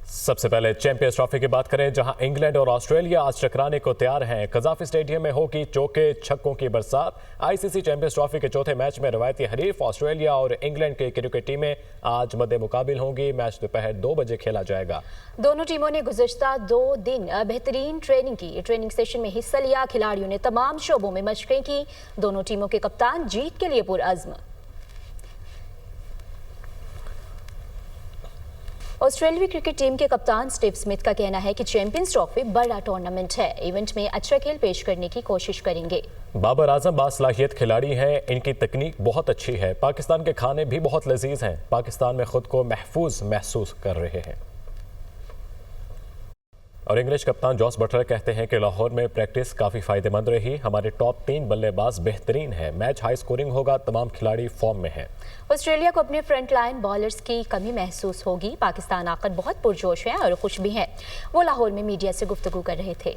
सबसे पहले champions trophy की बात करें, जहां इंग्लैंड और ऑस्ट्रेलिया आज टकराने को तैयार हैं। कजाफी स्टेडियम में होगी चौके छक्कों की बरसात। आईसीसी चैंपियंस ट्रॉफी के चौथे मैच में रवायती हरीफ ऑस्ट्रेलिया और इंग्लैंड की क्रिकेट टीमें आज मद्दे मुकाबिल होंगी। मैच दोपहर 2 बजे खेला जाएगा। दोनों टीमों ने गुज़श्ता 2 दिन बेहतरीन ट्रेनिंग की। ट्रेनिंग सेशन में हिस्सा लिया। खिलाड़ियों ने तमाम शोबों में मशकें की। दोनों टीमों के कप्तान जीत के लिए पुरअज़्म। ऑस्ट्रेलियाई क्रिकेट टीम के कप्तान स्टीव स्मिथ का कहना है कि चैंपियंस ट्रॉफी बड़ा टूर्नामेंट है। इवेंट में अच्छा खेल पेश करने की कोशिश करेंगे। बाबर आजम बासलाहियत खिलाड़ी हैं। इनकी तकनीक बहुत अच्छी है। पाकिस्तान के खाने भी बहुत लजीज हैं। पाकिस्तान में खुद को महफूज महसूस कर रहे हैं। और इंग्लिश कप्तान जॉस बटलर कहते हैं कि लाहौर में प्रैक्टिस काफ़ी फ़ायदेमंद रही। हमारे टॉप 3 बल्लेबाज बेहतरीन हैं। मैच हाई स्कोरिंग होगा। तमाम खिलाड़ी फॉर्म में हैं। ऑस्ट्रेलिया को अपने फ्रंट लाइन बॉलर्स की कमी महसूस होगी। पाकिस्तान आकर बहुत पुरजोश है और खुश भी है। वो लाहौर में मीडिया से गुफ्तगू कर रहे थे।